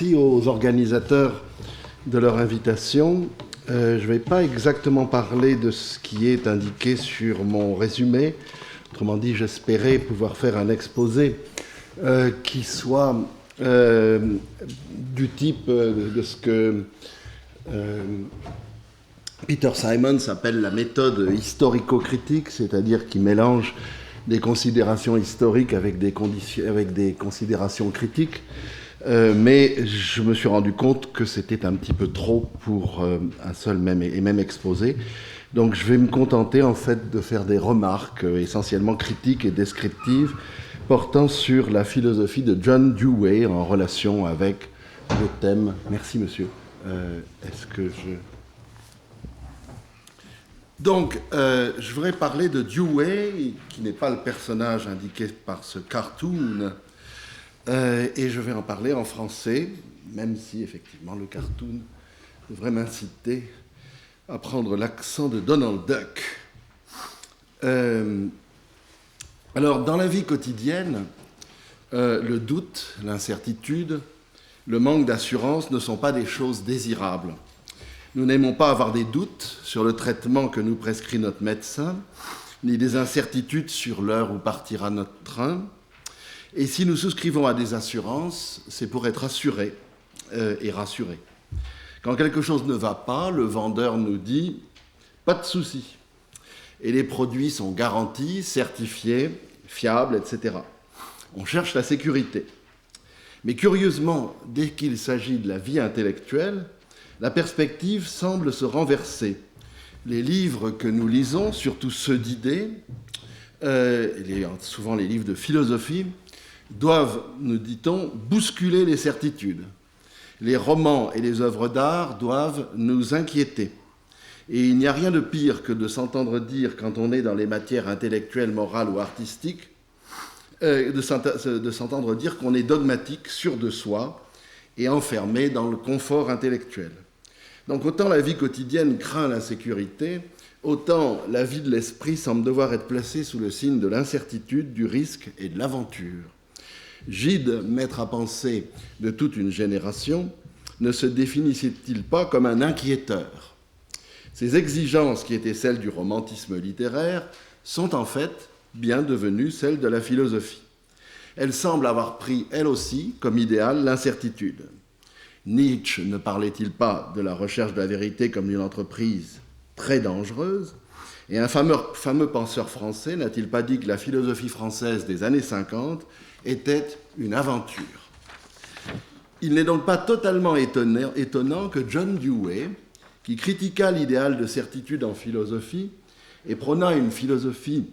merci aux organisateurs de leur invitation. Je ne vais pas exactement parler de ce qui est indiqué sur mon résumé. Autrement dit, j'espérais pouvoir faire un exposé qui soit du type de ce que Peter Simons appelle la méthode historico-critique, c'est-à-dire qui mélange des considérations historiques avec des considérations critiques. Mais je me suis rendu compte que c'était un petit peu trop pour un seul même exposé. Donc je vais me contenter en fait de faire des remarques essentiellement critiques et descriptives portant sur la philosophie de John Dewey en relation avec le thème. Merci monsieur. Est-ce que je... Donc, je voudrais parler de Dewey, qui n'est pas le personnage indiqué par ce cartoon, et je vais en parler en français, même si, effectivement, le cartoon devrait m'inciter à prendre l'accent de Donald Duck. Alors, dans la vie quotidienne, le doute, l'incertitude, le manque d'assurance ne sont pas des choses désirables. Nous n'aimons pas avoir des doutes sur le traitement que nous prescrit notre médecin, ni des incertitudes sur l'heure où partira notre train. Et si nous souscrivons à des assurances, c'est pour être assurés et rassurés. Quand quelque chose ne va pas, le vendeur nous dit « pas de souci ». Et les produits sont garantis, certifiés, fiables, etc. On cherche la sécurité. Mais curieusement, dès qu'il s'agit de la vie intellectuelle, la perspective semble se renverser. Les livres que nous lisons, surtout ceux d'idées, souvent les livres de philosophie, doivent, nous dit-on, bousculer les certitudes. Les romans et les œuvres d'art doivent nous inquiéter. Et il n'y a rien de pire que de s'entendre dire, quand on est dans les matières intellectuelles, morales ou artistiques, de s'entendre dire qu'on est dogmatique, sûr de soi et enfermé dans le confort intellectuel. Donc autant la vie quotidienne craint l'insécurité, autant la vie de l'esprit semble devoir être placée sous le signe de l'incertitude, du risque et de l'aventure. Gide, maître à penser de toute une génération, ne se définissait-il pas comme un inquiéteur ? Ces exigences qui étaient celles du romantisme littéraire sont en fait bien devenues celles de la philosophie. Elles semblent avoir pris, elles aussi, comme idéal l'incertitude. Nietzsche ne parlait-il pas de la recherche de la vérité comme d'une entreprise très dangereuse ? Et un fameux penseur français n'a-t-il pas dit que la philosophie française des années 50 était une aventure ? Il n'est donc pas totalement étonnant que John Dewey, qui critiqua l'idéal de certitude en philosophie et prôna une philosophie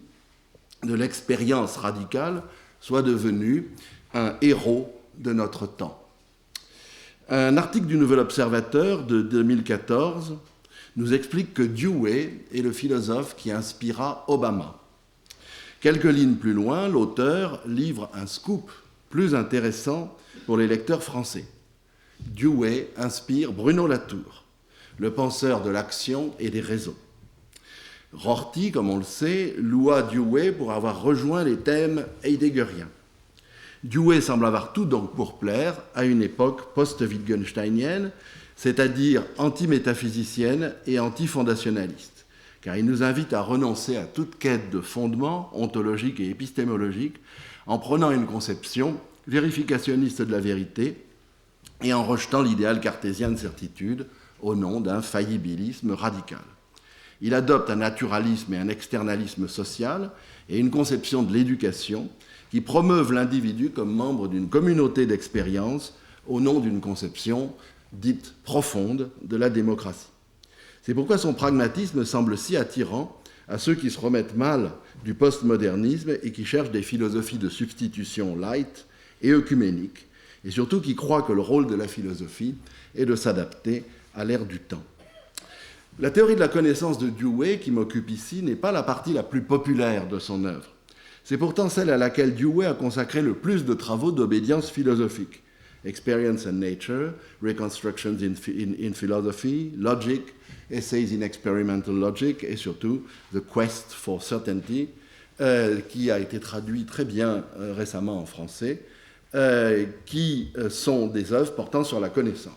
de l'expérience radicale, soit devenu un héros de notre temps. Un article du Nouvel Observateur de 2014 nous explique que Dewey est le philosophe qui inspira Obama. Quelques lignes plus loin, l'auteur livre un scoop plus intéressant pour les lecteurs français. Dewey inspire Bruno Latour, le penseur de l'action et des réseaux. Rorty, comme on le sait, loua Dewey pour avoir rejoint les thèmes heideggeriens. Dewey semble avoir tout donc pour plaire à une époque post-wittgensteinienne, c'est-à-dire anti-métaphysicienne et anti-fondationaliste, car il nous invite à renoncer à toute quête de fondement ontologique et épistémologique en prenant une conception vérificationniste de la vérité et en rejetant l'idéal cartésien de certitude au nom d'un faillibilisme radical. Il adopte un naturalisme et un externalisme social et une conception de l'éducation qui promeuvent l'individu comme membre d'une communauté d'expérience au nom d'une conception dite profonde de la démocratie. C'est pourquoi son pragmatisme semble si attirant à ceux qui se remettent mal du postmodernisme et qui cherchent des philosophies de substitution light et œcuméniques, et surtout qui croient que le rôle de la philosophie est de s'adapter à l'ère du temps. La théorie de la connaissance de Dewey, qui m'occupe ici, n'est pas la partie la plus populaire de son œuvre. C'est pourtant celle à laquelle Dewey a consacré le plus de travaux d'obédience philosophique. Experience and Nature, Reconstructions in Philosophy, Logic, Essays in Experimental Logic et surtout The Quest for Certainty, qui a été traduit très bien récemment en français qui sont des œuvres portant sur la connaissance.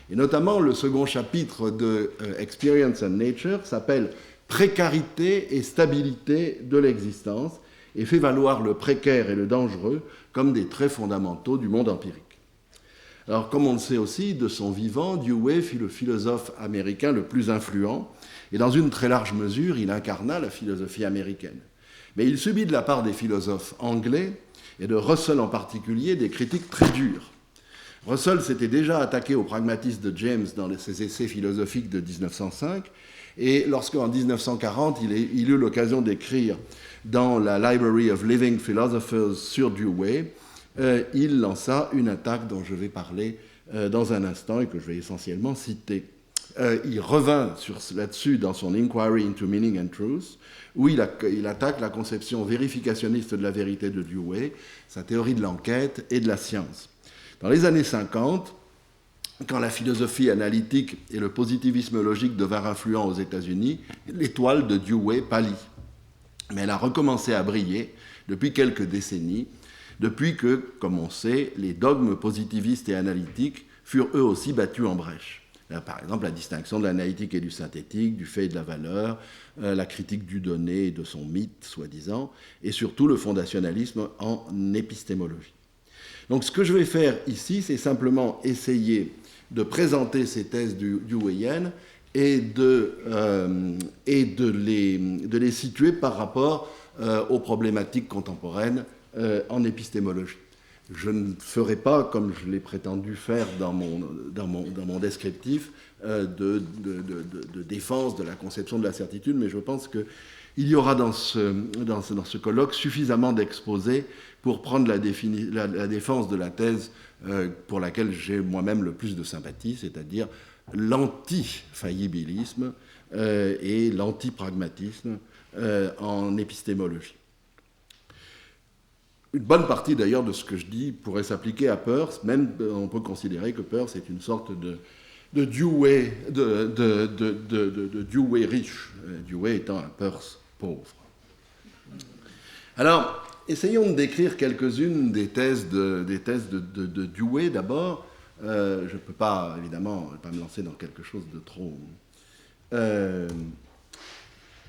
Et notamment, le second chapitre de Experience and Nature s'appelle « Précarité et stabilité de l'existence » et fait valoir le précaire et le dangereux comme des traits fondamentaux du monde empirique. Alors, comme on le sait aussi, de son vivant, Dewey fut le philosophe américain le plus influent, et dans une très large mesure, il incarna la philosophie américaine. Mais il subit de la part des philosophes anglais, et de Russell en particulier, des critiques très dures. Russell s'était déjà attaqué au pragmatisme de James dans ses essais philosophiques de 1905, et lorsqu'en 1940, il eut l'occasion d'écrire dans la Library of Living Philosophers sur Dewey, il lança une attaque dont je vais parler dans un instant et que je vais essentiellement citer. Il revint là-dessus dans son Inquiry into Meaning and Truth, où il attaque la conception vérificationniste de la vérité de Dewey, sa théorie de l'enquête et de la science. Dans les années 50, quand la philosophie analytique et le positivisme logique devinrent influents aux États-Unis, l'étoile de Dewey pâlit. Mais elle a recommencé à briller depuis quelques décennies, depuis que, comme on sait, les dogmes positivistes et analytiques furent eux aussi battus en brèche. Là, par exemple, la distinction de l'analytique et du synthétique, du fait et de la valeur, la critique du donné et de son mythe, soi-disant, et surtout le fondationalisme en épistémologie. Donc ce que je vais faire ici, c'est simplement essayer de présenter ces thèses deweyennes et de les situer par rapport aux problématiques contemporaines en épistémologie. Je ne ferai pas, comme je l'ai prétendu faire dans mon descriptif, de défense de la conception de la certitude, mais je pense qu'il y aura dans ce colloque suffisamment d'exposés pour prendre la défense de la thèse pour laquelle j'ai moi-même le plus de sympathie, c'est-à-dire l'anti-faillibilisme et l'anti-pragmatisme en épistémologie. Une bonne partie d'ailleurs de ce que je dis pourrait s'appliquer à Peirce, même on peut considérer que Peirce est une sorte de Dewey riche, Dewey étant un Peirce pauvre. Alors, essayons de décrire quelques-unes des thèses de Dewey d'abord. Je ne peux pas, évidemment, pas me lancer dans quelque chose de trop...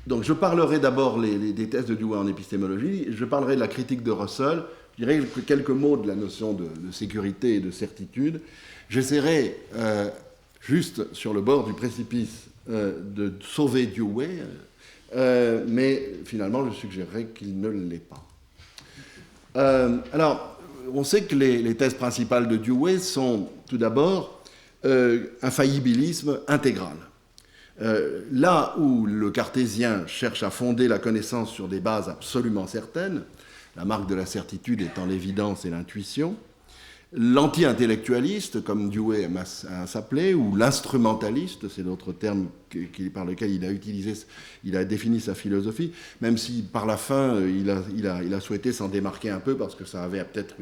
Donc je parlerai d'abord des thèses de Dewey en épistémologie, je parlerai de la critique de Russell, je dirai quelques mots de la notion de sécurité et de certitude. J'essaierai, juste sur le bord du précipice, de sauver Dewey, mais finalement je suggérerai qu'il ne l'est pas. Alors, on sait que les thèses principales de Dewey sont tout d'abord un faillibilisme intégral. Là où le cartésien cherche à fonder la connaissance sur des bases absolument certaines, la marque de la certitude étant l'évidence et l'intuition, l'anti-intellectualiste, comme Dewey aime à s'appeler, ou l'instrumentaliste, c'est d'autres termes par lesquels il a défini sa philosophie, même si par la fin il a souhaité s'en démarquer un peu parce que ça avait peut-être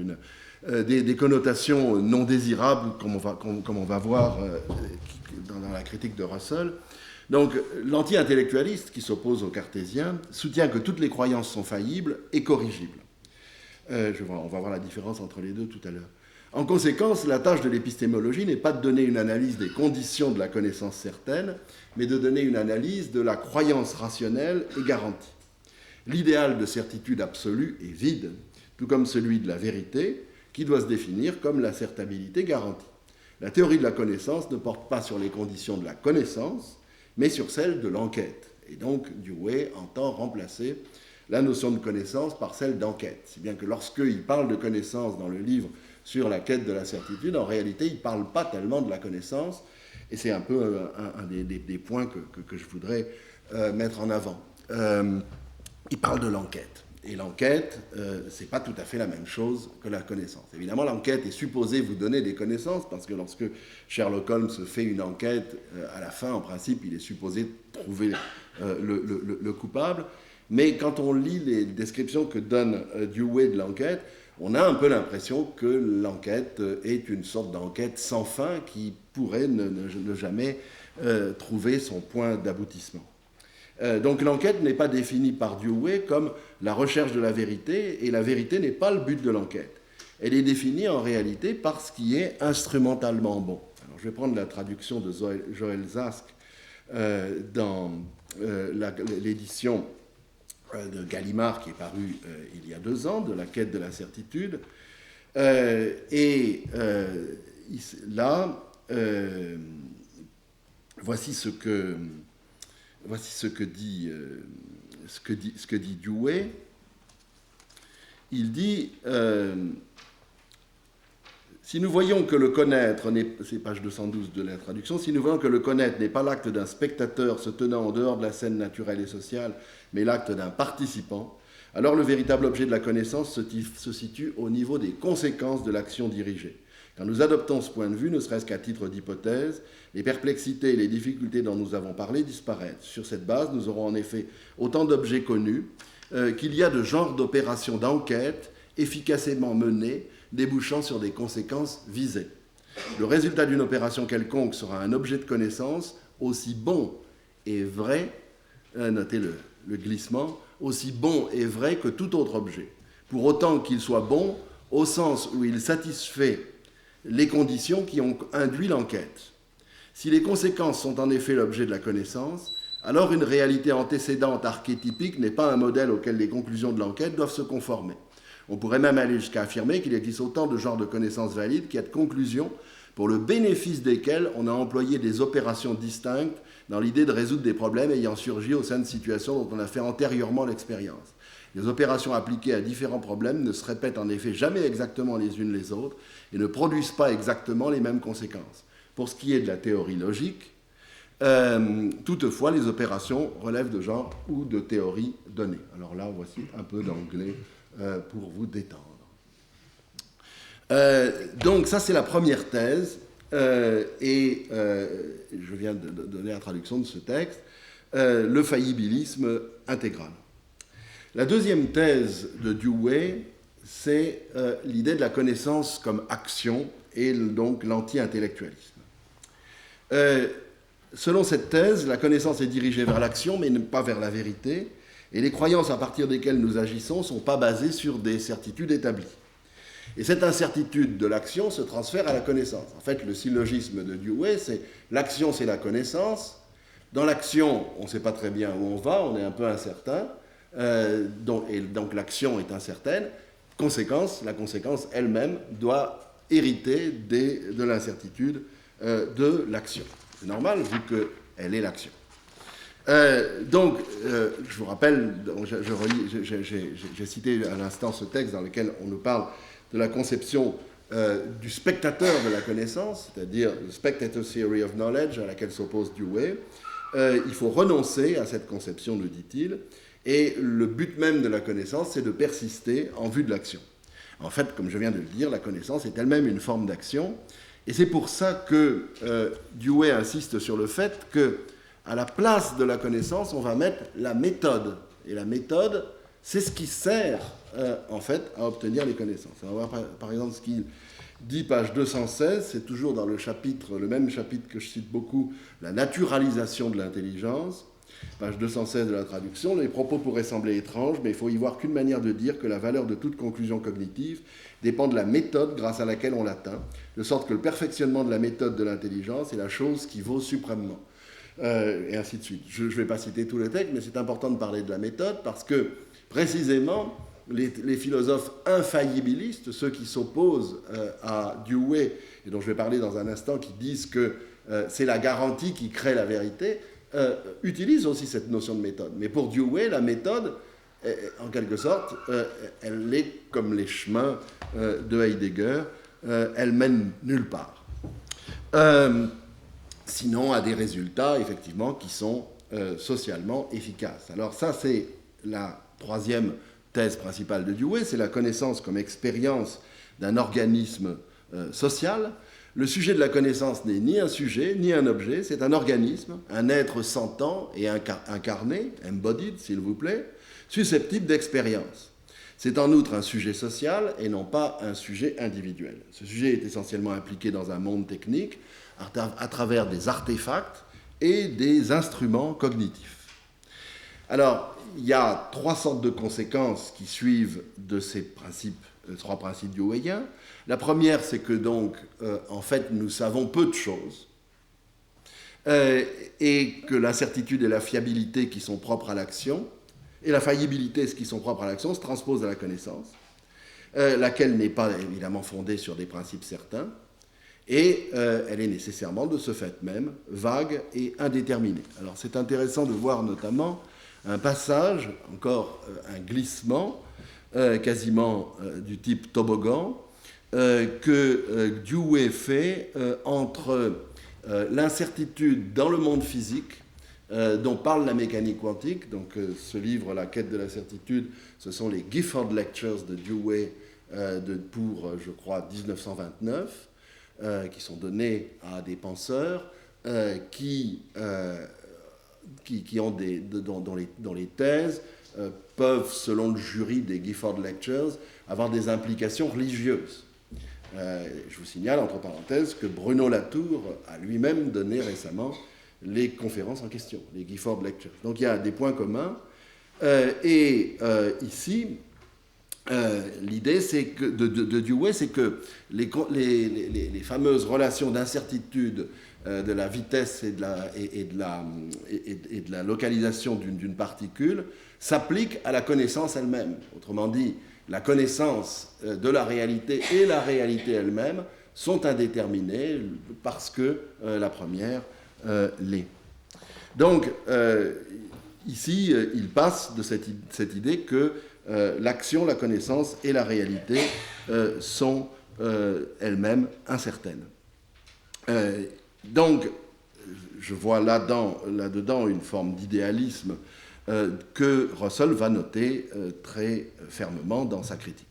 des connotations non désirables, comme on va voir dans la critique de Russell. Donc l'anti-intellectualiste, qui s'oppose au cartésien, soutient que toutes les croyances sont faillibles et corrigibles. On va voir la différence entre les deux tout à l'heure. En conséquence, la tâche de l'épistémologie n'est pas de donner une analyse des conditions de la connaissance certaine, mais de donner une analyse de la croyance rationnelle et garantie. L'idéal de certitude absolue est vide, tout comme celui de la vérité, qui doit se définir comme l'assertabilité garantie. La théorie de la connaissance ne porte pas sur les conditions de la connaissance, mais sur celles de l'enquête. Et donc, Dewey entend remplacer la notion de connaissance par celle d'enquête. Si bien que lorsqu'il parle de connaissance dans le livre sur la quête de la certitude, en réalité, il ne parle pas tellement de la connaissance, et c'est un peu un des points que je voudrais mettre en avant. Il parle de l'enquête. Et l'enquête, ce n'est pas tout à fait la même chose que la connaissance. Évidemment, l'enquête est supposée vous donner des connaissances, parce que lorsque Sherlock Holmes fait une enquête, à la fin, en principe, il est supposé trouver le coupable. Mais quand on lit les descriptions que donne Dewey de l'enquête, on a un peu l'impression que l'enquête est une sorte d'enquête sans fin qui pourrait ne jamais trouver son point d'aboutissement. Donc l'enquête n'est pas définie par Dewey comme la recherche de la vérité, et la vérité n'est pas le but de l'enquête. elle est définie en réalité par ce qui est instrumentalement bon. Alors, je vais prendre la traduction de Joël Zask dans l'édition de Gallimard qui est parue il y a 2 ans, de La quête de la certitude. Voici ce que dit Dewey. Il dit si nous voyons que le connaître c'est page 212 de la traduction, si nous voyons que le connaître n'est pas l'acte d'un spectateur se tenant en dehors de la scène naturelle et sociale, mais l'acte d'un participant, alors le véritable objet de la connaissance se situe au niveau des conséquences de l'action dirigée. Quand nous adoptons ce point de vue, ne serait-ce qu'à titre d'hypothèse, les perplexités et les difficultés dont nous avons parlé disparaissent. Sur cette base, nous aurons en effet autant d'objets connus qu'il y a de genres d'opérations d'enquête efficacement menées, débouchant sur des conséquences visées. Le résultat d'une opération quelconque sera un objet de connaissance aussi bon et vrai, notez le glissement, aussi bon et vrai que tout autre objet, pour autant qu'il soit bon au sens où il satisfait les conditions qui ont induit l'enquête. Si les conséquences sont en effet l'objet de la connaissance, alors une réalité antécédente archétypique n'est pas un modèle auquel les conclusions de l'enquête doivent se conformer. On pourrait même aller jusqu'à affirmer qu'il existe autant de genres de connaissances valides qu'il y a de conclusions pour le bénéfice desquelles on a employé des opérations distinctes dans l'idée de résoudre des problèmes ayant surgi au sein de situations dont on a fait antérieurement l'expérience. Les opérations appliquées à différents problèmes ne se répètent en effet jamais exactement les unes les autres et ne produisent pas exactement les mêmes conséquences. Pour ce qui est de la théorie logique, toutefois, les opérations relèvent de genre ou de théorie donnée. Alors là, voici un peu d'anglais pour vous détendre. Donc ça, c'est la première thèse, et je viens de donner la traduction de ce texte, le faillibilisme intégral. La deuxième thèse de Dewey, c'est l'idée de la connaissance comme action et donc l'anti-intellectualisme. Selon cette thèse, la connaissance est dirigée vers l'action, mais pas vers la vérité, et les croyances à partir desquelles nous agissons ne sont pas basées sur des certitudes établies. Et cette incertitude de l'action se transfère à la connaissance. En fait, le syllogisme de Dewey, c'est l'action, c'est la connaissance. Dans l'action, on ne sait pas très bien où on va, on est un peu incertain, et donc l'action est incertaine. La conséquence elle-même doit hériter de l'incertitude de l'action. C'est normal, vu qu'elle est l'action. Je vous rappelle, j'ai cité à l'instant ce texte dans lequel on nous parle de la conception du spectateur de la connaissance, c'est-à-dire le spectator theory of knowledge à laquelle s'oppose Dewey. Il faut renoncer à cette conception, nous dit-il, et le but même de la connaissance, c'est de persister en vue de l'action. En fait, comme je viens de le dire, la connaissance est elle-même une forme d'action, et c'est pour ça que Dewey insiste sur le fait qu'à la place de la connaissance, on va mettre la méthode. Et la méthode, c'est ce qui sert en fait à obtenir les connaissances. On va voir par exemple ce qu'il dit, page 216, c'est toujours dans le même chapitre que je cite beaucoup, la naturalisation de l'intelligence. Page 216 de la traduction, les propos pourraient sembler étranges, mais il faut y voir qu'une manière de dire que la valeur de toute conclusion cognitive dépend de la méthode grâce à laquelle on l'atteint, de sorte que le perfectionnement de la méthode de l'intelligence est la chose qui vaut suprêmement. Et ainsi de suite. Je ne vais pas citer tout le texte, mais c'est important de parler de la méthode parce que, précisément, les philosophes infaillibilistes, ceux qui s'opposent à Dewey, et dont je vais parler dans un instant, qui disent que c'est la garantie qui crée la vérité, utilisent aussi cette notion de méthode. Mais pour Dewey, la méthode, en quelque sorte, elle est comme les chemins de Heidegger, elle mène nulle part. Sinon à des résultats, effectivement, qui sont socialement efficaces. Alors ça, c'est la troisième thèse principale de Dewey, c'est la connaissance comme expérience d'un organisme social. Le sujet de la connaissance n'est ni un sujet, ni un objet, c'est un organisme, un être sentant et incarné, embodied, s'il vous plaît, susceptible d'expérience. C'est en outre un sujet social et non pas un sujet individuel. Ce sujet est essentiellement impliqué dans un monde technique à travers des artefacts et des instruments cognitifs. Alors, il y a 3 sortes de conséquences qui suivent de ces principes trois principes deweyens. La première, c'est que donc, en fait, nous savons peu de choses, et que l'incertitude et la fiabilité qui sont propres à l'action, et la faillibilité, ce qui sont propres à l'action, se transposent à la connaissance, laquelle n'est pas évidemment fondée sur des principes certains, et elle est nécessairement, de ce fait même, vague et indéterminée. Alors c'est intéressant de voir notamment un passage, encore un glissement, quasiment du type toboggan, que Dewey fait entre l'incertitude dans le monde physique, dont parle la mécanique quantique. Donc ce livre, La quête de la certitude, ce sont les Gifford Lectures de Dewey pour, je crois, 1929, qui sont donnés à des penseurs qui ont dont les thèses peuvent, selon le jury des Gifford Lectures, avoir des implications religieuses. Je vous signale, entre parenthèses, que Bruno Latour a lui-même donné récemment les conférences en question, les Gifford Lectures. Donc il y a des points communs. Ici, l'idée de Dewey, c'est que les fameuses relations d'incertitude de la vitesse et de la localisation d'une particule s'appliquent à la connaissance elle-même. Autrement dit, la connaissance de la réalité et la réalité elle-même sont indéterminées parce que la première l'est. Donc, ici, il passe de cette idée que l'action, la connaissance et la réalité sont elles-mêmes incertaines. Donc, je vois là-dedans une forme d'idéalisme que Russell va noter très fermement dans sa critique.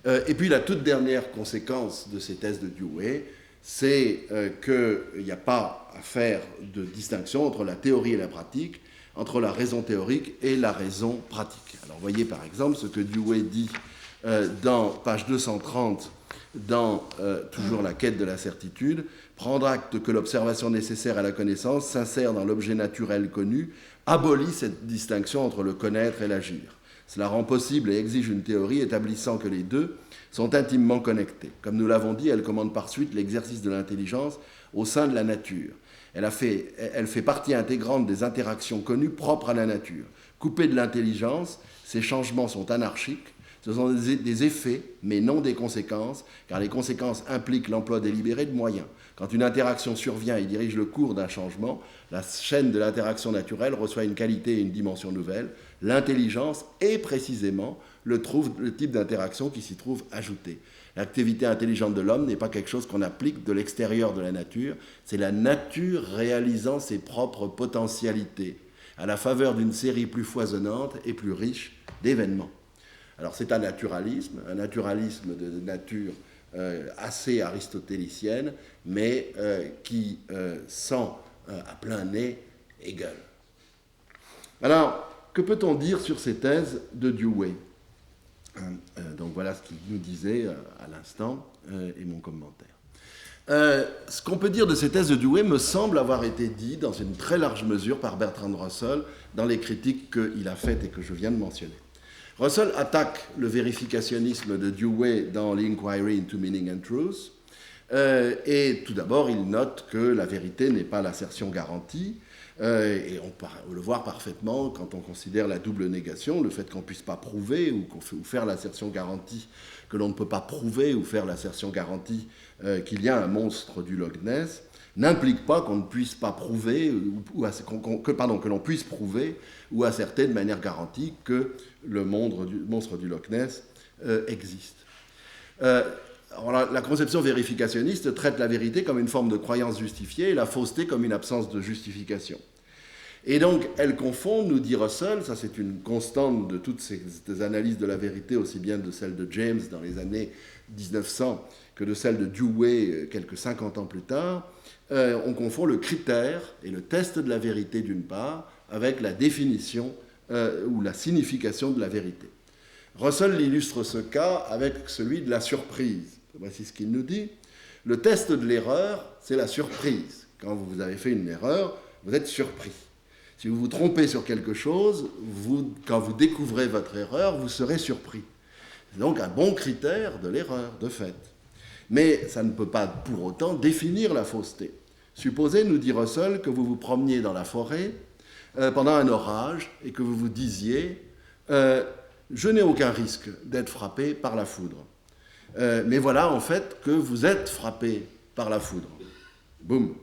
Et puis la toute dernière conséquence de ces thèses de Dewey, c'est qu'il n'y a pas à faire de distinction entre la théorie et la pratique, entre la raison théorique et la raison pratique. Alors voyez par exemple ce que Dewey dit dans page 230, dans toujours La quête de la certitude: prendre acte que l'observation nécessaire à la connaissance s'insère dans l'objet naturel connu, abolit cette distinction entre le connaître et l'agir. Cela rend possible et exige une théorie établissant que les deux sont intimement connectés. Comme nous l'avons dit, elle commande par suite l'exercice de l'intelligence au sein de la nature. Elle fait partie intégrante des interactions connues propres à la nature. Coupées de l'intelligence, ces changements sont anarchiques. Ce sont des effets, mais non des conséquences, car les conséquences impliquent l'emploi délibéré de moyens. Quand une interaction survient et dirige le cours d'un changement, la chaîne de l'interaction naturelle reçoit une qualité et une dimension nouvelle. L'intelligence est précisément le type d'interaction qui s'y trouve ajouté. L'activité intelligente de l'homme n'est pas quelque chose qu'on applique de l'extérieur de la nature, c'est la nature réalisant ses propres potentialités, à la faveur d'une série plus foisonnante et plus riche d'événements. Alors c'est un naturalisme de nature assez aristotélicienne, mais qui sent à plein nez Hegel. Alors, que peut-on dire sur ces thèses de Dewey ? Donc voilà ce qu'il nous disait à l'instant et mon commentaire. Ce qu'on peut dire de ces thèses de Dewey me semble avoir été dit dans une très large mesure par Bertrand Russell dans les critiques qu'il a faites et que je viens de mentionner. Russell attaque le vérificationnisme de Dewey dans l'Inquiry into Meaning and Truth, et tout d'abord il note que la vérité n'est pas l'assertion garantie, et on peut le voir parfaitement quand on considère la double négation, le fait qu'on ne puisse pas prouver ou faire l'assertion garantie que l'on ne peut pas prouver ou faire l'assertion garantie qu'il y a un monstre du Loch Ness, n'implique pas qu'on ne puisse pas prouver, que l'on puisse prouver ou asserter de manière garantie que le monstre du Loch Ness existe. Alors la conception vérificationniste traite la vérité comme une forme de croyance justifiée et la fausseté comme une absence de justification. Et donc, elle confond, nous dit Russell, ça c'est une constante de toutes ces analyses de la vérité, aussi bien de celle de James dans les années 1900 que de celle de Dewey quelques 50 ans plus tard, on confond le critère et le test de la vérité d'une part avec la définition ou la signification de la vérité. Russell illustre ce cas avec celui de la surprise. Voici ce qu'il nous dit. Le test de l'erreur, c'est la surprise. Quand vous avez fait une erreur, vous êtes surpris. Si vous vous trompez sur quelque chose, quand vous découvrez votre erreur, vous serez surpris. C'est donc un bon critère de l'erreur, de fait. Mais ça ne peut pas pour autant définir la fausseté. Supposez, nous dit Russell, que vous vous promeniez dans la forêt pendant un orage et que vous vous disiez je n'ai aucun risque d'être frappé par la foudre. Mais voilà en fait que vous êtes frappé par la foudre. Boum.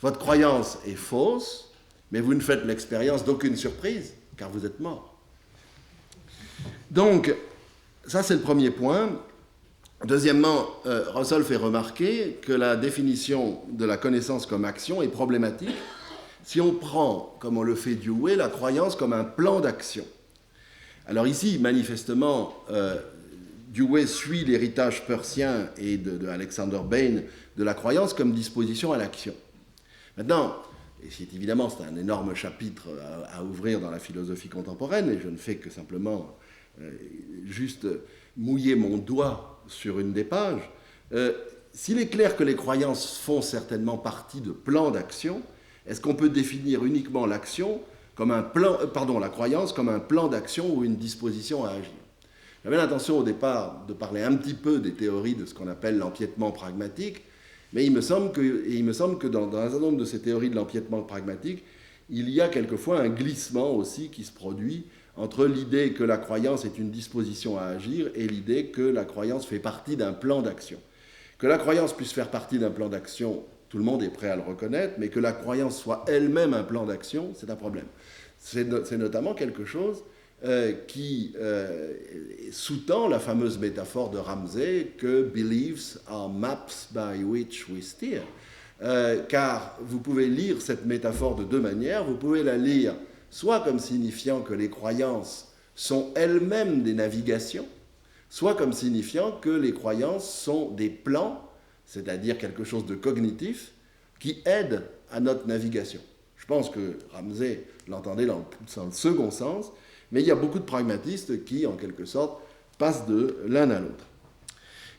Votre croyance est fausse, mais vous ne faites l'expérience d'aucune surprise, car vous êtes mort. Donc, ça c'est le premier point. Deuxièmement, Russell fait remarquer que la définition de la connaissance comme action est problématique si on prend, comme on le fait Dewey, la croyance comme un plan d'action. Alors ici, manifestement, Dewey suit l'héritage peircien et de Alexander Bain de la croyance comme disposition à l'action. Maintenant, et évidemment c'est un énorme chapitre à ouvrir dans la philosophie contemporaine, et je ne fais que simplement juste mouiller mon doigt sur une des pages, s'il est clair que les croyances font certainement partie de plans d'action, est-ce qu'on peut définir uniquement l'action comme un plan, la croyance comme un plan d'action ou une disposition à agir? J'avais l'intention au départ de parler un petit peu des théories de ce qu'on appelle l'empiètement pragmatique, mais il me semble que dans un certain nombre de ces théories de l'empiètement pragmatique, il y a quelquefois un glissement aussi qui se produit entre l'idée que la croyance est une disposition à agir et l'idée que la croyance fait partie d'un plan d'action. Que la croyance puisse faire partie d'un plan d'action, tout le monde est prêt à le reconnaître, mais que la croyance soit elle-même un plan d'action, c'est un problème. C'est notamment quelque chose qui sous-tend la fameuse métaphore de Ramsay que « beliefs are maps by which we steer ». Car vous pouvez lire cette métaphore de deux manières. Vous pouvez la lire soit comme signifiant que les croyances sont elles-mêmes des navigations, soit comme signifiant que les croyances sont des plans, c'est-à-dire quelque chose de cognitif, qui aide à notre navigation. Je pense que Ramsay l'entendait dans le second sens, mais il y a beaucoup de pragmatistes qui, en quelque sorte, passent de l'un à l'autre.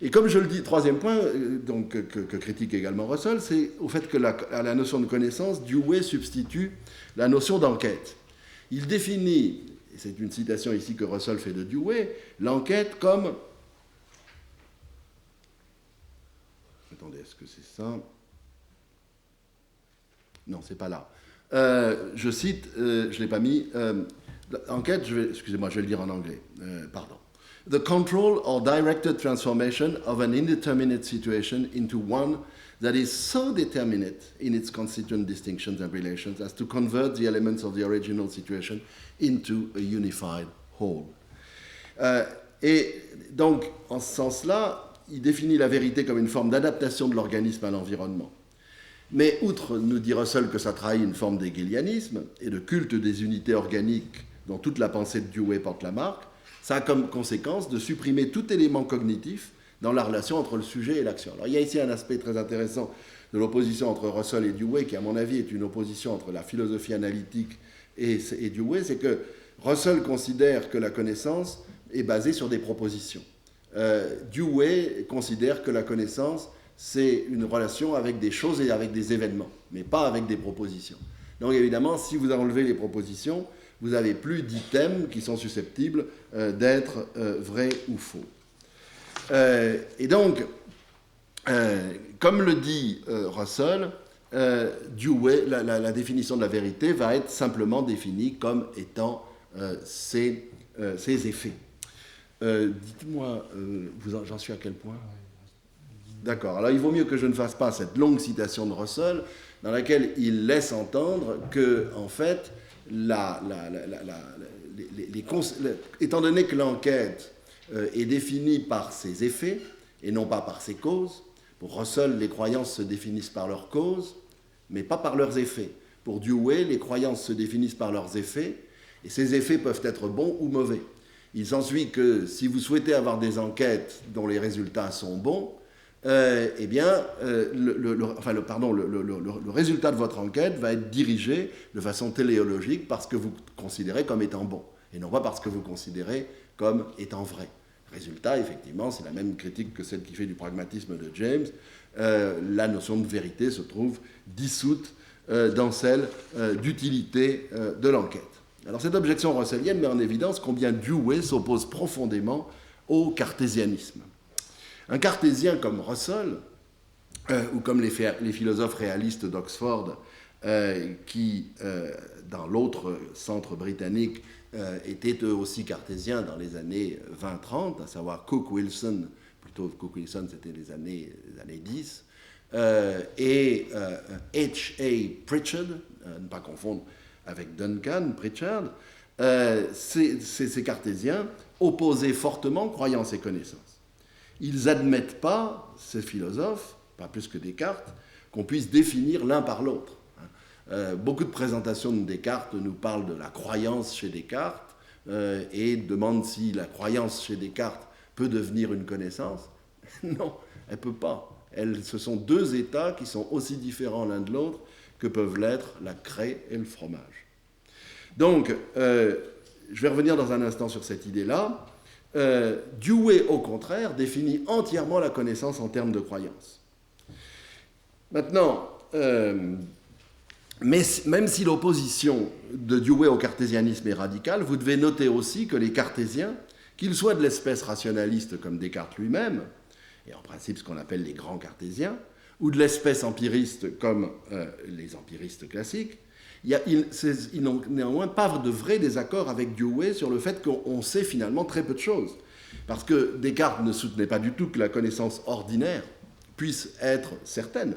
Et comme je le dis, troisième point, donc, que critique également Russell, c'est au fait que à la notion de connaissance, Dewey substitue la notion d'enquête. Il définit, et c'est une citation ici que Russell fait de Dewey, l'enquête comme... Attendez, est-ce que c'est ça? Non, c'est pas là. Je cite, je ne l'ai pas mis, enquête, excusez-moi, je vais le dire en anglais, pardon. The control or directed transformation of an indeterminate situation into one that is so determinate in its constituent distinctions and relations as to convert the elements of the original situation into a unified whole. Et donc, en ce sens-là, il définit la vérité comme une forme d'adaptation de l'organisme à l'environnement. Mais outre, nous dit Russell, que ça trahit une forme d'hégélianisme et de culte des unités organiques dont toute la pensée de Dewey porte la marque, ça a comme conséquence de supprimer tout élément cognitif dans la relation entre le sujet et l'action. Alors il y a ici un aspect très intéressant de l'opposition entre Russell et Dewey, qui à mon avis est une opposition entre la philosophie analytique et Dewey, c'est que Russell considère que la connaissance est basée sur des propositions. Dewey considère que la connaissance, c'est une relation avec des choses et avec des événements, mais pas avec des propositions. Donc évidemment, si vous enlevez les propositions, vous n'avez plus d'items qui sont susceptibles d'être vrais ou faux. Et donc, comme le dit Russell, Dewey, la définition de la vérité va être simplement définie comme étant ses effets. Dites-moi, j'en suis à quel point ? D'accord. Alors il vaut mieux que je ne fasse pas cette longue citation de Russell, dans laquelle il laisse entendre que, en fait, étant donné que l'enquête est définie par ses effets et non pas par ses causes, pour Russell, les croyances se définissent par leurs causes, mais pas par leurs effets. Pour Dewey, les croyances se définissent par leurs effets, et ces effets peuvent être bons ou mauvais. Il s'ensuit que si vous souhaitez avoir des enquêtes dont les résultats sont bons, eh bien, le résultat de votre enquête va être dirigé de façon téléologique par ce que vous considérez comme étant bon, et non pas par ce que vous considérez comme étant vrai. Résultat, effectivement, c'est la même critique que celle qui fait du pragmatisme de James. La notion de vérité se trouve dissoute dans celle d'utilité de l'enquête. Alors cette objection russellienne met en évidence combien Dewey s'oppose profondément au cartésianisme. Un cartésien comme Russell, ou comme les philosophes réalistes d'Oxford, qui, dans l'autre centre britannique, étaient eux aussi cartésiens dans les années 20-30, à savoir Cook-Wilson, plutôt Cook-Wilson c'était les années 10, et H.A. Pritchard, ne pas confondre avec Duncan Pritchard, ces cartésiens opposaient fortement croyance et connaissance. Ils n'admettent pas, ces philosophes, pas plus que Descartes, qu'on puisse définir l'un par l'autre. Beaucoup de présentations de Descartes nous parlent de la croyance chez Descartes et demandent si la croyance chez Descartes peut devenir une connaissance. Non, elle ne peut pas. Ce sont deux états qui sont aussi différents l'un de l'autre que peuvent l'être la craie et le fromage. Donc, je vais revenir dans un instant sur cette idée-là. Dewey, au contraire, définit entièrement la connaissance en termes de croyance. Maintenant, mais même si l'opposition de Dewey au cartésianisme est radicale, vous devez noter aussi que les cartésiens, qu'ils soient de l'espèce rationaliste comme Descartes lui-même, et en principe ce qu'on appelle les grands cartésiens, ou de l'espèce empiriste comme les empiristes classiques, ils n'ont néanmoins pas de vrai désaccord avec Dewey sur le fait qu'on sait finalement très peu de choses. Parce que Descartes ne soutenait pas du tout que la connaissance ordinaire puisse être certaine.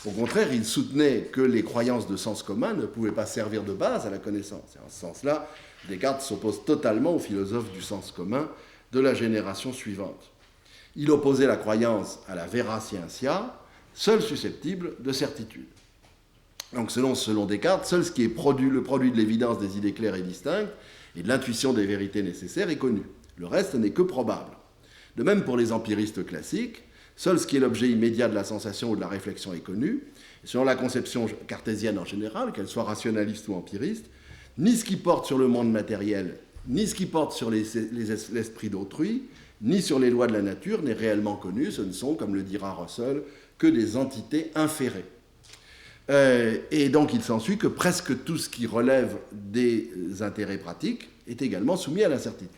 Au contraire, il soutenait que les croyances de sens commun ne pouvaient pas servir de base à la connaissance. Et en ce sens-là, Descartes s'oppose totalement aux philosophes du sens commun de la génération suivante. Il opposait la croyance à la vera scientia, seule susceptible de certitude. Donc selon Descartes, seul ce qui est le produit de l'évidence des idées claires et distinctes et de l'intuition des vérités nécessaires est connu. Le reste n'est que probable. De même pour les empiristes classiques, seul ce qui est l'objet immédiat de la sensation ou de la réflexion est connu. Et selon la conception cartésienne en général, qu'elle soit rationaliste ou empiriste, ni ce qui porte sur le monde matériel, ni ce qui porte sur l'esprit d'autrui, ni sur les lois de la nature n'est réellement connu. Ce ne sont, comme le dira Russell, que des entités inférées. Et donc il s'ensuit que presque tout ce qui relève des intérêts pratiques est également soumis à l'incertitude.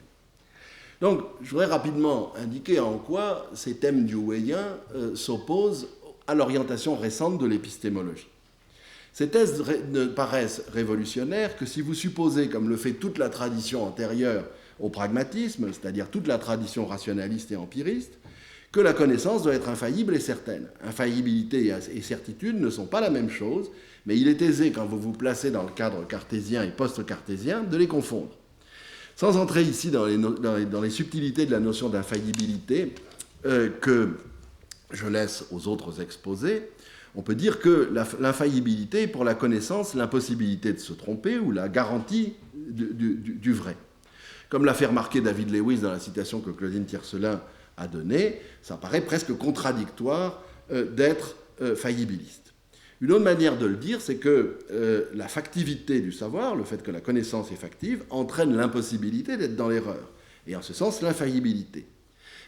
Donc je voudrais rapidement indiquer en quoi ces thèmes deweyens s'opposent à l'orientation récente de l'épistémologie. Ces thèses ne paraissent révolutionnaires que si vous supposez, comme le fait toute la tradition antérieure au pragmatisme, c'est-à-dire toute la tradition rationaliste et empiriste, que la connaissance doit être infaillible et certaine. Infaillibilité et certitude ne sont pas la même chose, mais il est aisé, quand vous vous placez dans le cadre cartésien et post-cartésien, de les confondre. Sans entrer ici dans les subtilités de la notion d'infaillibilité, que je laisse aux autres exposer, on peut dire que l'infaillibilité est pour la connaissance l'impossibilité de se tromper ou la garantie du vrai. Comme l'a fait remarquer David Lewis dans la citation que Claudine Tiercelin a donnée, ça paraît presque contradictoire d'être faillibiliste. Une autre manière de le dire, c'est que la factivité du savoir, le fait que la connaissance est factive, entraîne l'impossibilité d'être dans l'erreur, et en ce sens l'infaillibilité.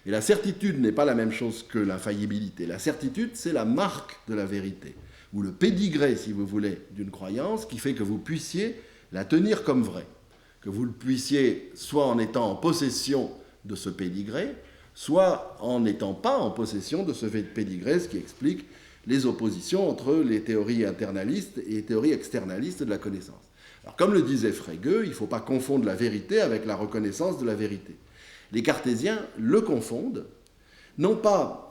Et la certitude n'est pas la même chose que l'infaillibilité. La certitude, c'est la marque de la vérité, ou le pédigré, si vous voulez, d'une croyance qui fait que vous puissiez la tenir comme vraie. Que vous le puissiez, soit en étant en possession de ce pédigré, soit en n'étant pas en possession de ce pédigré, ce qui explique les oppositions entre les théories internalistes et les théories externalistes de la connaissance. Alors, comme le disait Frege, il ne faut pas confondre la vérité avec la reconnaissance de la vérité. Les cartésiens le confondent, non pas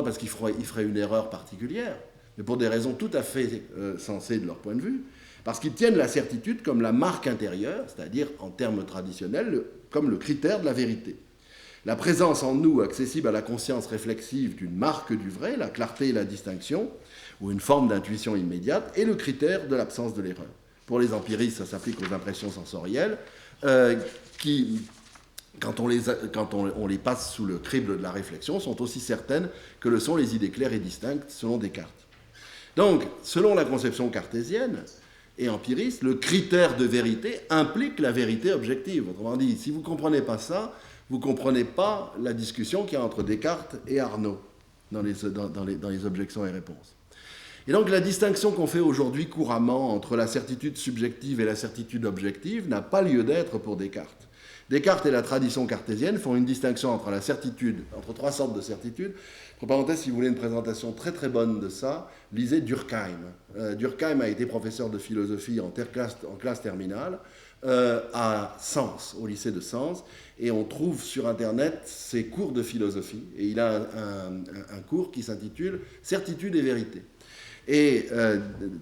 parce qu'ils feraient une erreur particulière, mais pour des raisons tout à fait sensées de leur point de vue, parce qu'ils tiennent la certitude comme la marque intérieure, c'est-à-dire en termes traditionnels, comme le critère de la vérité. La présence en nous, accessible à la conscience réflexive d'une marque du vrai, la clarté et la distinction, ou une forme d'intuition immédiate, est le critère de l'absence de l'erreur. Pour les empiristes, ça s'applique aux impressions sensorielles, qui, quand on les passe sous le crible de la réflexion, sont aussi certaines que le sont les idées claires et distinctes, selon Descartes. Donc, selon la conception cartésienne et empiriste, le critère de vérité implique la vérité objective. Autrement dit, si vous ne comprenez pas ça, vous ne comprenez pas la discussion qu'il y a entre Descartes et Arnaud dans les objections et réponses. Et donc la distinction qu'on fait aujourd'hui couramment entre la certitude subjective et la certitude objective n'a pas lieu d'être pour Descartes. Descartes et la tradition cartésienne font une distinction entre la certitude, entre trois sortes de certitudes. Entre parenthèses, si vous voulez une présentation très très bonne de ça, lisez Durkheim. Durkheim a été professeur de philosophie en classe terminale à Sens, au lycée de Sens, et on trouve sur Internet ses cours de philosophie. Et il a un cours qui s'intitule « Certitude et vérité ». Et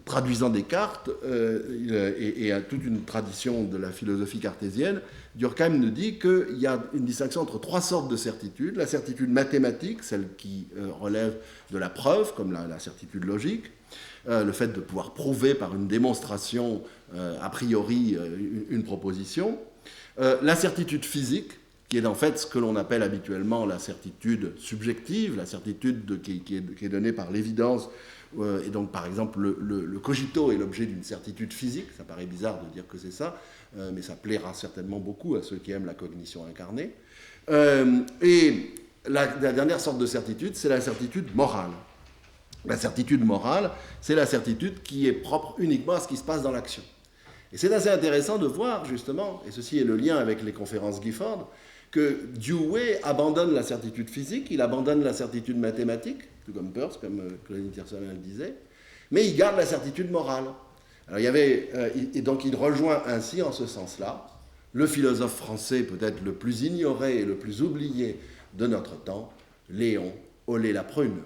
traduisant Descartes et à toute une tradition de la philosophie cartésienne, Durkheim nous dit qu'il y a une distinction entre trois sortes de certitudes. La certitude mathématique, celle qui relève de la preuve, comme la certitude logique, le fait de pouvoir prouver par une démonstration a priori une proposition. La certitude physique, qui est en fait ce que l'on appelle habituellement la certitude subjective, la certitude qui est donnée par l'évidence. Et donc, par exemple, le cogito est l'objet d'une certitude physique. Ça paraît bizarre de dire que c'est ça, mais ça plaira certainement beaucoup à ceux qui aiment la cognition incarnée. Et la dernière sorte de certitude, c'est la certitude morale. La certitude morale, c'est la certitude qui est propre uniquement à ce qui se passe dans l'action. Et c'est assez intéressant de voir, justement, et ceci est le lien avec les conférences Gifford, que Dewey abandonne la certitude physique, il abandonne la certitude mathématique, tout comme Peirce, comme Claudine Tiercelin le disait, mais il garde la certitude morale. Alors, et donc il rejoint ainsi, en ce sens-là, le philosophe français peut-être le plus ignoré et le plus oublié de notre temps, Léon Aulé-Laprune,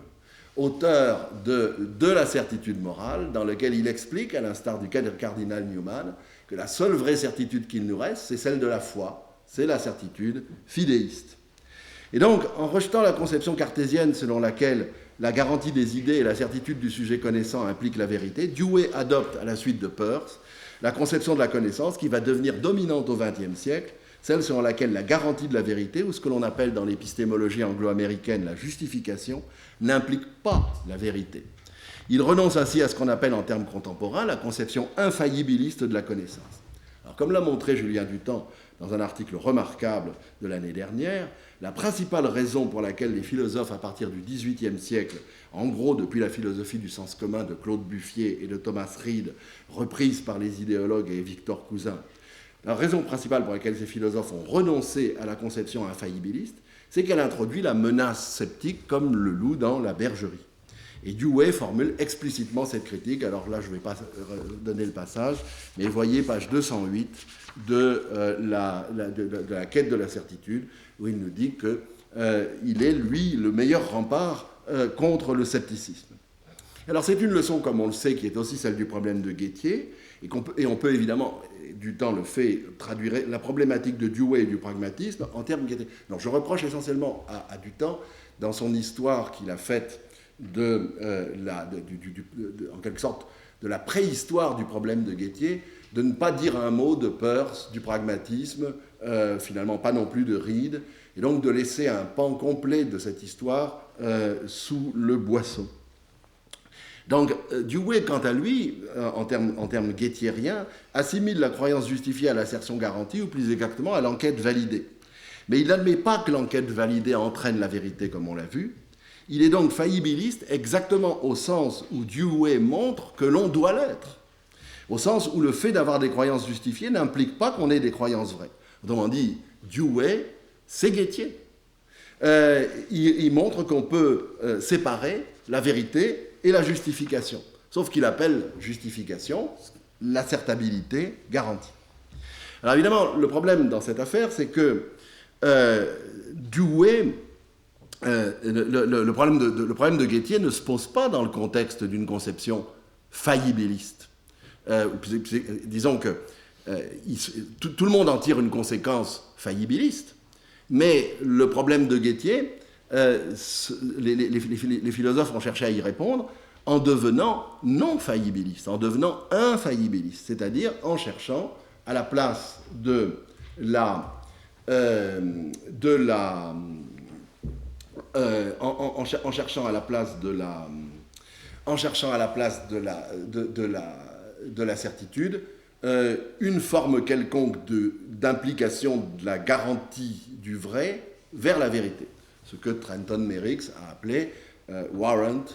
auteur de la certitude morale, dans lequel il explique, à l'instar du cardinal Newman, que la seule vraie certitude qu'il nous reste, c'est celle de la foi, c'est la certitude fidéiste. Et donc, en rejetant la conception cartésienne selon laquelle la garantie des idées et la certitude du sujet connaissant impliquent la vérité, Dewey adopte, à la suite de Peirce, la conception de la connaissance qui va devenir dominante au XXe siècle, celle selon laquelle la garantie de la vérité, ou ce que l'on appelle dans l'épistémologie anglo-américaine la justification, n'implique pas la vérité. Il renonce ainsi à ce qu'on appelle en termes contemporains la conception infaillibiliste de la connaissance. Alors, comme l'a montré Julien Dutemps dans un article remarquable de l'année dernière, la principale raison pour laquelle les philosophes à partir du XVIIIe siècle, en gros depuis la philosophie du sens commun de Claude Buffier et de Thomas Reid, reprise par les idéologues et Victor Cousin, la raison principale pour laquelle ces philosophes ont renoncé à la conception infaillibiliste, c'est qu'elle introduit la menace sceptique comme le loup dans la bergerie. Et Dewey formule explicitement cette critique. Alors là, je ne vais pas donner le passage, mais voyez page 208 de la quête de la certitude, où il nous dit qu'il est, lui, le meilleur rempart contre le scepticisme. Alors c'est une leçon, comme on le sait, qui est aussi celle du problème de Guettier, et on peut évidemment, Dutemps le fait, traduire la problématique de Dewey et du pragmatisme en termes Guettier. Alors je reproche essentiellement à Dutemps, dans son histoire qu'il a faite en quelque sorte, de la préhistoire du problème de Guettier, de ne pas dire un mot de Peirce, du pragmatisme, finalement pas non plus de Reid, et donc de laisser un pan complet de cette histoire sous le boisseau. Donc, Dewey, quant à lui, en termes guettiériens, assimile la croyance justifiée à l'assertion garantie, ou plus exactement à l'enquête validée. Mais il n'admet pas que l'enquête validée entraîne la vérité, comme on l'a vu. Il est donc faillibiliste exactement au sens où Dewey montre que l'on doit l'être, au sens où le fait d'avoir des croyances justifiées n'implique pas qu'on ait des croyances vraies. Autrement dit, Dewey, c'est Guettier. Il montre qu'on peut séparer la vérité et la justification, sauf qu'il appelle justification l'assertabilité garantie. Alors évidemment, le problème dans cette affaire, c'est que Dewey... le problème de Guettier ne se pose pas dans le contexte d'une conception faillibiliste. Disons que tout le monde en tire une conséquence faillibiliste, mais le problème de Guettier, les philosophes ont cherché à y répondre en devenant non faillibilistes, en devenant infaillibilistes, c'est-à-dire en cherchant à la place en cherchant à la place de la certitude une forme quelconque d'implication de la garantie du vrai vers la vérité, ce que Trenton Merricks a appelé warrant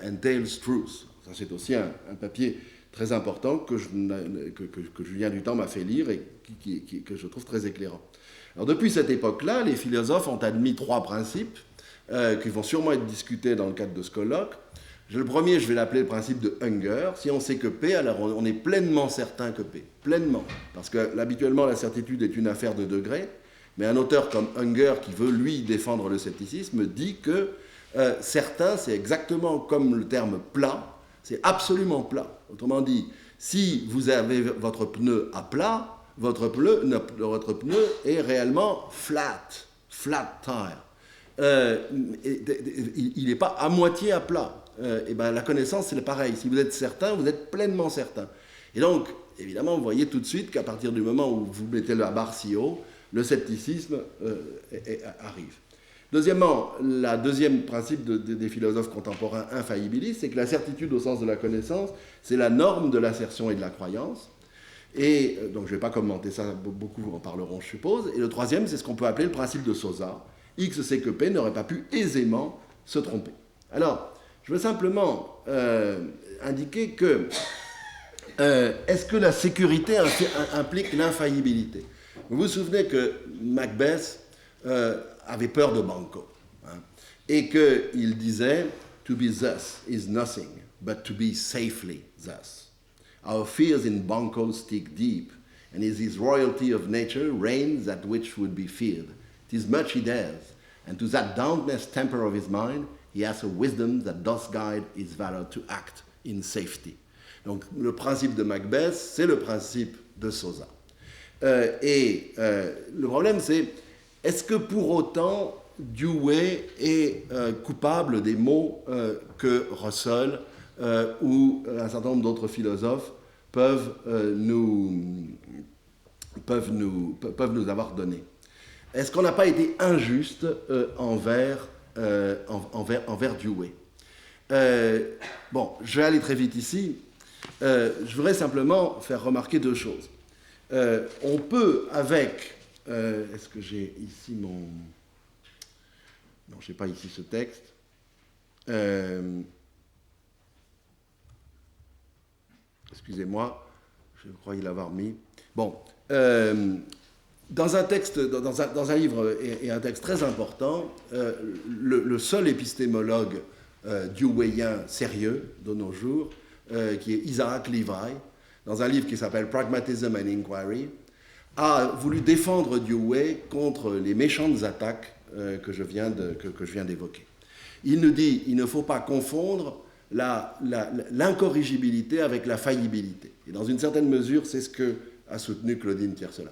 entails truth. Ça, c'est aussi un papier très important que Julien Dutemps m'a fait lire et que je trouve très éclairant. Alors depuis cette époque-là, les philosophes ont admis 3 principes qui vont sûrement être discutés dans le cadre de ce colloque. Le premier, je vais l'appeler le principe de Unger. Si on sait que P, alors on est pleinement certain que P. Pleinement. Parce que habituellement, la certitude est une affaire de degrés. Mais un auteur comme Unger, qui veut, lui, défendre le scepticisme, dit que certain, c'est exactement comme le terme plat. C'est absolument plat. Autrement dit, si vous avez votre pneu à plat, votre pneu est réellement flat tire. Il n'est pas à moitié à plat. Et ben, la connaissance, c'est pareil. Si vous êtes certain, vous êtes pleinement certain. Et donc, évidemment, vous voyez tout de suite qu'à partir du moment où vous mettez la barre si haut, le scepticisme arrive. Deuxièmement, le deuxième principe des philosophes contemporains infaillibilistes, c'est que la certitude au sens de la connaissance, c'est la norme de l'assertion et de la croyance. Et donc je ne vais pas commenter ça, beaucoup en parleront, je suppose. Et le troisième, c'est ce qu'on peut appeler le principe de Sosa. X sait que P n'aurait pas pu aisément se tromper. Alors, je veux simplement indiquer que est-ce que la sécurité implique l'infaillibilité? Vous vous souvenez que Macbeth avait peur de Banquo, hein, et qu'il disait « To be thus is nothing, but to be safely thus. Our fears in Banquo stick deep, and is his royalty of nature reigns that which would be feared. 'Tis much he dares, and to that dauntless temper of his mind, he has a wisdom that doth guide his valor to act in safety. » Donc le principe de Macbeth, c'est le principe de Sosa. Le problème, c'est, est-ce que pour autant Dewey est coupable des maux que Russell ou un certain nombre d'autres philosophes peuvent nous avoir donnés? Est-ce qu'on n'a pas été injuste envers Dewey? Bon, je vais aller très vite ici. Je voudrais simplement faire remarquer 2 choses. On peut, avec... est-ce que j'ai ici mon... Non, je n'ai pas ici ce texte. Excusez-moi, je crois l'avoir mis. Bon, dans un texte, dans un livre et un texte très important, le seul épistémologue deweyien sérieux de nos jours, qui est Isaac Levi, dans un livre qui s'appelle Pragmatism and Inquiry, a voulu défendre Dewey contre les méchantes attaques que je viens d'évoquer. Il nous dit qu'il ne faut pas confondre l'incorrigibilité avec la faillibilité. Et dans une certaine mesure, c'est ce que a soutenu Claudine Tiercelin.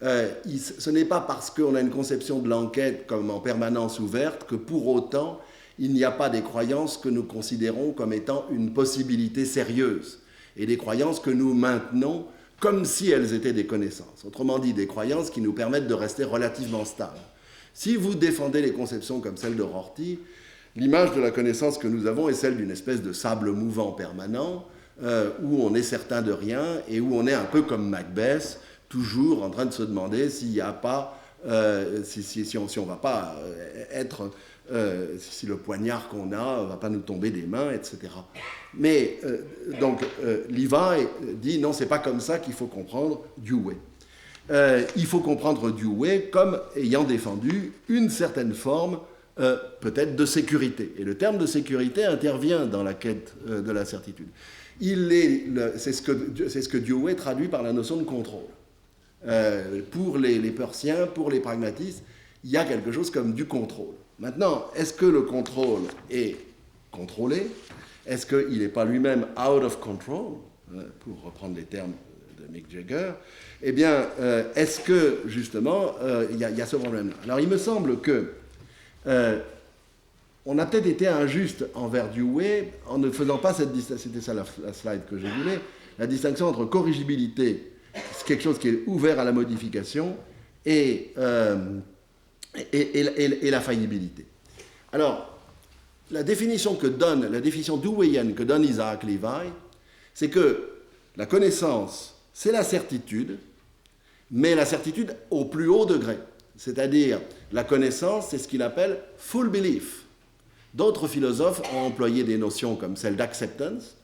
Ce n'est pas parce qu'on a une conception de l'enquête comme en permanence ouverte que pour autant, il n'y a pas des croyances que nous considérons comme étant une possibilité sérieuse et des croyances que nous maintenons comme si elles étaient des connaissances. Autrement dit, des croyances qui nous permettent de rester relativement stables. Si vous défendez les conceptions comme celle de Rorty, l'image de la connaissance que nous avons est celle d'une espèce de sable mouvant permanent, où on est certain de rien et où on est un peu comme Macbeth, toujours en train de se demander s'il n'y a pas, si on ne va pas être... si le poignard qu'on a ne va pas nous tomber des mains, etc. Mais, donc, Levi dit, non, c'est pas comme ça qu'il faut comprendre Dewey. Il faut comprendre Dewey comme ayant défendu une certaine forme, peut-être, de sécurité. Et le terme de sécurité intervient dans la quête de la certitude. C'est ce que Dewey traduit par la notion de contrôle. Pour les Peirciens, pour les pragmatistes, il y a quelque chose comme du contrôle. Maintenant, est-ce que le contrôle est contrôlé? Est-ce qu'il n'est pas lui-même out of control, pour reprendre les termes de Mick Jagger? Eh bien, est-ce que, justement, il y a ce problème-là? Alors, il me semble que on a peut-être été injuste envers Dewey en ne faisant pas cette distinction, c'était ça la slide que je voulais, la distinction entre corrigibilité, c'est quelque chose qui est ouvert à la modification, et la faillibilité. Alors, la définition deweyenne que donne Isaac Levi, c'est que la connaissance, c'est la certitude, mais la certitude au plus haut degré. C'est-à-dire, la connaissance, c'est ce qu'il appelle full belief. D'autres philosophes ont employé des notions comme celle d'acceptance,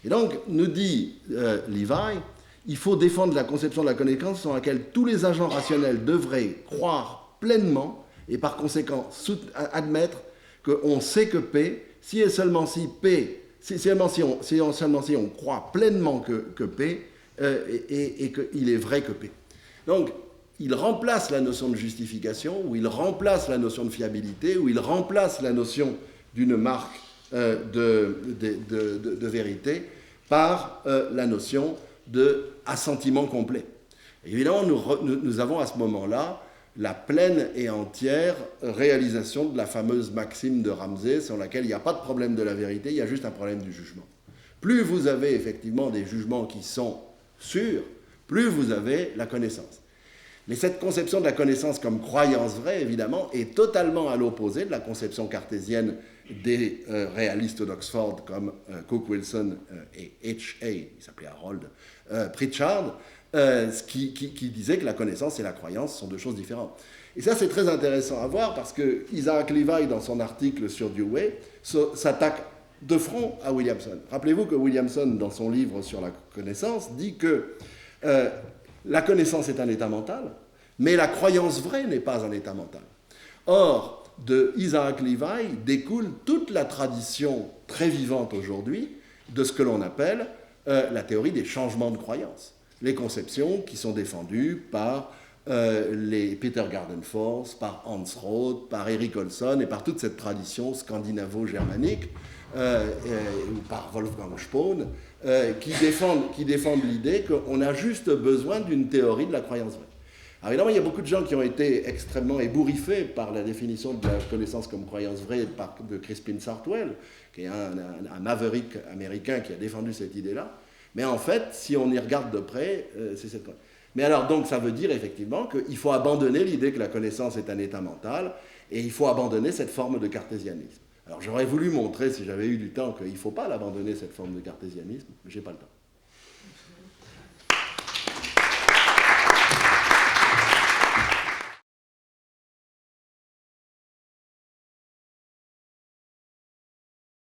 Et donc, nous dit Levi, il faut défendre la conception de la connaissance selon laquelle tous les agents rationnels devraient croire pleinement et par conséquent admettre qu'on sait que P, si et seulement si P, seulement si on croit pleinement que P, et qu'il est vrai que P. Donc, il remplace la notion de justification, ou il remplace la notion de fiabilité, ou il remplace la notion d'une marque de vérité par la notion d'assentiment complet. Évidemment, nous avons à ce moment-là la pleine et entière réalisation de la fameuse maxime de Ramsey, sur laquelle il n'y a pas de problème de la vérité, il y a juste un problème du jugement. Plus vous avez effectivement des jugements qui sont sûrs, plus vous avez la connaissance. Mais cette conception de la connaissance comme croyance vraie, évidemment, est totalement à l'opposé de la conception cartésienne des réalistes d'Oxford comme Cook Wilson et H.A., il s'appelait Harold Pritchard, qui disait que la connaissance et la croyance sont deux choses différentes. Et ça, c'est très intéressant à voir parce que Isaac Levi, dans son article sur Dewey, s'attaque de front à Williamson. Rappelez-vous que Williamson, dans son livre sur la connaissance, dit que la connaissance est un état mental, mais la croyance vraie n'est pas un état mental. Or, de Isaac Levi découle toute la tradition très vivante aujourd'hui de ce que l'on appelle la théorie des changements de croyance. Les conceptions qui sont défendues par les Peter Gardenfors, par Hans Roth, par Erik Olson et par toute cette tradition scandinavo-germanique, ou par Wolfgang Spohn, qui défendent l'idée qu'on a juste besoin d'une théorie de la croyance vraie. Alors évidemment, il y a beaucoup de gens qui ont été extrêmement ébouriffés par la définition de la connaissance comme croyance vraie de Crispin Sartwell, qui est un maverick américain qui a défendu cette idée-là. Mais en fait, si on y regarde de près, c'est cette... Mais alors, donc, ça veut dire effectivement qu'il faut abandonner l'idée que la connaissance est un état mental, et il faut abandonner cette forme de cartésianisme. Alors, j'aurais voulu montrer, si j'avais eu du temps, qu'il ne faut pas l'abandonner, cette forme de cartésianisme, mais je n'ai pas le temps.